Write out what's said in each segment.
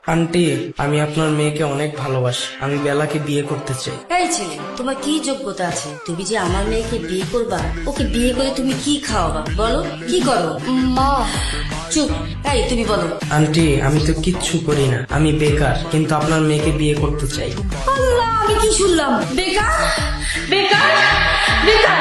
Aunty, আমি আপনার মেয়েকে অনেক ভালোবাসি। আমি বেলাকে বিয়ে করতে চাই। এই ছেলে, তোমার কি যোগ্যতা আছে তুমি যে আমার মেয়েকে বিয়ে করবা? ওকে বিয়ে করে তুমি কি খাওয়াবা বলো, কি করো? মা, চুপ। এই তুমি বলো। আন্টি, আমি তো কিচ্ছু করি না, আমি বেকার, কিন্তু আপনার মেয়েকে বিয়ে করতে চাই। আল্লাহ, আমি কি শুনলাম? বেকার বেকার বেকার!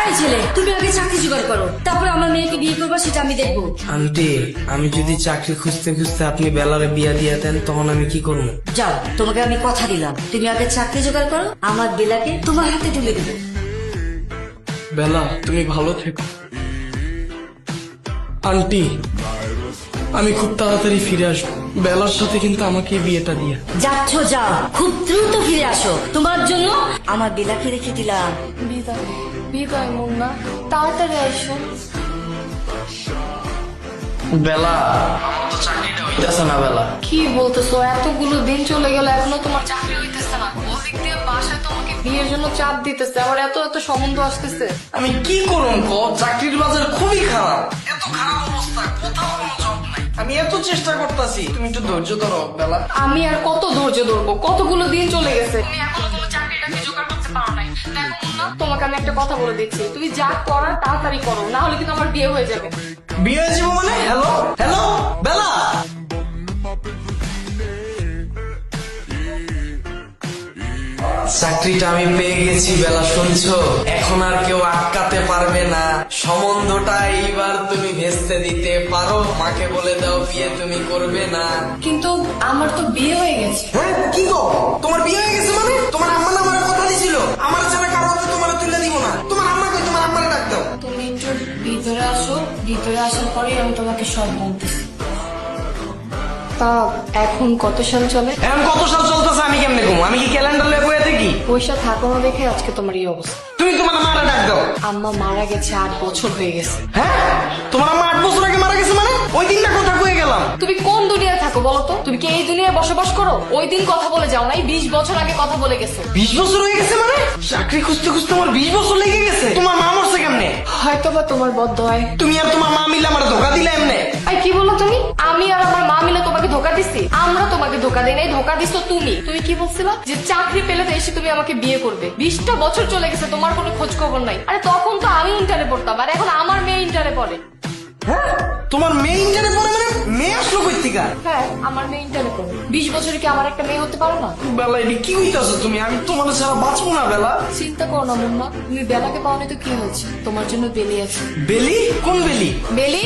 এই ছেলে, তুমি আগে চাকরি জোগাড় করো, তারপর আমার মেয়েকে বিয়ে করবা সেটা আমি দেখবো। আন্টি, আমি যদি চাকরি খুঁজতে খুঁজতে আপনি বেলারে বিয়ে দিয়ে দেন, তখন আমি কি করবো? যাও, তোমাকে আমি কথা দিলাম, তুমি আগে চাকরি জোগাড় করো, আমার বেলাকে তোমার হাতে তুলে দেবো। বেলা, তুমি ভালো থেকো। আন্টি, আমি খুব তাড়াতাড়ি ফিরে আসবো। বেলার সাথে কিন্তু আমাকে এই বিয়েটা দিয়ে। যাচ্ছ যাও, খুব দ্রুত ফিরে আসো, তোমার জন্য আমার বেলাকে রেখে দিলাম। বিদায় বিদায় মুন্না, তাড়াতাড়ি আইসো। বেলা, আমার তো চাকরিটা হইতেছে না। বেলা, কি বলতেছো? এতগুলো দিন চলে গেল, এখনো তোমার চাকরি হইতেছে না? ওদিক দিয়ে বাসায় তোমাকে বিয়ের জন্য চাপ দিতেছে, আবার এত এত সম্বন্ধ আসতেছে। আমি কি করুন গো? চাকরির বাজার খুবই খারাপ, এত খারাপ অবস্থা, কোথাও কোনো জব নাই। আমি এত চেষ্টা করতেছি, তুমি একটু ধৈর্য ধরো বেলা। আমি আর কত ধৈর্য ধরবো? কতগুলো দিন চলে গেছে, তুমি এখনো তোমার চাকরিটাকে জোগাড় করতে পারো নাই। দেখো মুন্না, তোমাকে আমি একটা কথা বলে দিচ্ছি, তুমি যা করার তাড়াতাড়ি করো, না হলে কিন্তু আমার বিয়ে হয়ে যাবে। বিয়ে হয়ে যাবো মানে? হ্যালো হ্যালো বেলা, চাকরিটা আমি পেয়ে গেছি বেলা, শুনছো? এখন আর কেউ আটকাতে পারবে না। সম্বন্ধটা এইবার তুমি ভেস্তে দিতে পারো। মাকে বলে দাও বিয়ে তুমি করবে না। কিন্তু আমার তো বিয়ে হয়ে গেছে। হ্যাঁ, কি গো? তোমার বিয়ে হয়ে গেছে মানে? তোমার আম্মা না আমার কথা দিছিল আমার ছাড়া কারো হাতে তোমার তুলে দিব না। তোমার আম্মা কই? তোমার আম্মারে ডাক দাও। তুমি একটু ভিতরে আসো, ভিতরে আসার পরেই আমি তোমাকে সব বলতেছি। তা এখন কত সাল চলে? এখন কত সাল চলতেছে আমি কেমনে কমু? আমি কি ক্যালেন্ডার লয়ে বইয়া দেখি? পয়সা থাকো না দেখে আজকে তোমার এই অবস্থা। তুমি তোমার মারা ডাক দাও। আম্মা মারা গেছে 8 বছর হয়ে গেছে। হ্যাঁ, তোমার আম্মা 8 বছর আগে মারা গেছে মানে? ওই দিনটা কথা কয়ে গেলাম। তুমি কোন দুনিয়ায় থাকো বলো তো? তুমি কি এই দুনিয়ায় বসবাস করো? ওই দিন কথা বলে যাও নাই, 20 বছর আগে কথা বলে গেছে। 20 বছর হয়ে গেছে মানে? চাকরি খুঁজতে খুঁজতে আমার 20 বছর লেগে গেছে। তোমার মা মরছে কেমনে? হয়তো বা তোমার বদ্ধ হয়। তুমি আর তোমার মা মিলে আমার ধোকা দিলে এমনে। আই কি বলো তুমি? আমি আর আমার মা মিলে তোমাকে ধোকা দিছি? আমরা তোমাকে ধোকা দেই নাই, ধোকা দিছো তুমি। তুমি কি বলছিলা? যে চাকরি পেলে তো এসে তুমি আমাকে বিয়ে করবে। 20টা বছর চলে গেছে, তোমার কোনো খোঁজ খবর নাই। আরে তখন তো আমি ইন্টারে পড়তাম, আর এখন আমার মেয়ে ইন্টারে পড়ে। হ্যাঁ, তোমার মেয়ে ইন্টারে পড়ে মানে? মেয়ে আসলো কই থেকে? হ্যাঁ, আমার মেয়ে ইন্টারে পড়ে। 20 বছরে কি আমার একটা মেয়ে হতে পারো না? বেলা, এটি কি হইতাছো তুমি? আমি তোমার ছাড়া বাঁচবো না বেলা। চিন্তা করো না মুন্না, তুমি বেলাকে পাওনি তো কি হয়েছে? তোমার জন্য বেলি আছে। বেলি? কোন বেলি? বেলি,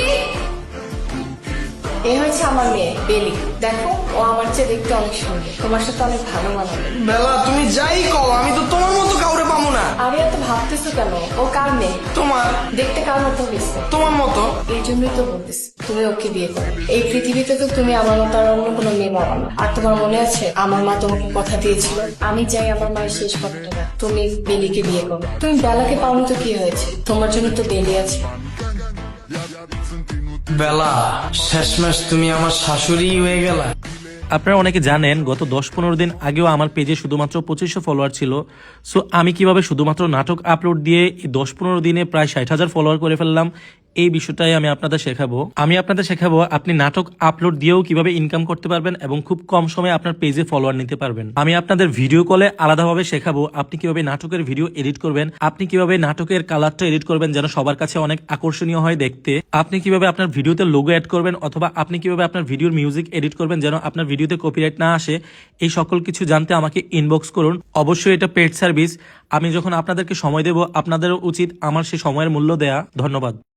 এ হয়েছে আমার মেয়ে বেলি। দেখো, ও আমার চেয়ে দেখতে অনেক সুন্দর, তোমার সাথে অনেক ভালো মানাবে। বেলা, তুমি যাই কও, আমি তো তোমার মতো কাউরে পাবো না। আরে এত ভাবতেছো কেন? ও কার মেয়ে? তোমার? দেখতে কার মতো হয়েছে? তোমার মতো। এই জন্যই তো বলতেছি তুমি ওকে বিয়ে করো। এই পৃথিবীতে তো তুমি আমার মতো আর অন্য কোনো মেয়ে পাবা না। আর তোমার মনে আছে আমার মা তোমাকে কথা দিয়েছিল, আমি চাই আমার মায়ের শেষ কথাটা, তুমি বেলিকে বিয়ে করো। তুমি বেলাকে পাওনি তো কি হয়েছে? তোমার জন্য তো বেলি আছে। বেলা, শেষমেশ তুমি আমার শাশুড়ি হয়ে গেলা। আপনারা অনেকে জানেন গত 10-15 দিন আগেও আমার পেজে শুধুমাত্র 2500 ফলোয়ার ছিল। সো আমি কিভাবে শুধুমাত্র নাটক আপলোড দিয়ে এই 10-15 দিনে প্রায় 60,000 ফলোয়ার করে ফেললাম, এই বিষয়টাই আমি আপনাদের শেখাবো। আপনি নাটক আপলোড দিয়েও কিভাবে ইনকাম করতে পারবেন এবং খুব কম সময়ে আপনার পেজে ফলোয়ার নিতে পারবেন। আমি আপনাদের ভিডিও কলে আলাদাভাবে শেখাবো আপনি কিভাবে নাটকের ভিডিও এডিট করবেন, আপনি কিভাবে নাটকের কালারটা এডিট করবেন যেন সবার কাছে অনেক আকর্ষণীয় হয় দেখতে, আপনি কিভাবে আপনার ভিডিওতে লোগো অ্যাড করবেন, অথবা আপনি কিভাবে আপনার ভিডিওর মিউজিক এডিট করবেন যেন আপনার ভিডিওতে কপিরাইট না আসে। এই সকল কিছু জানতে আমাকে ইনবক্স করুন। অবশ্যই এটা পেড সার্ভিস। আমি যখন আপনাদেরকে সময় দেব, আপনাদেরও উচিত আমার সেই সময়ের মূল্য দেয়া। ধন্যবাদ।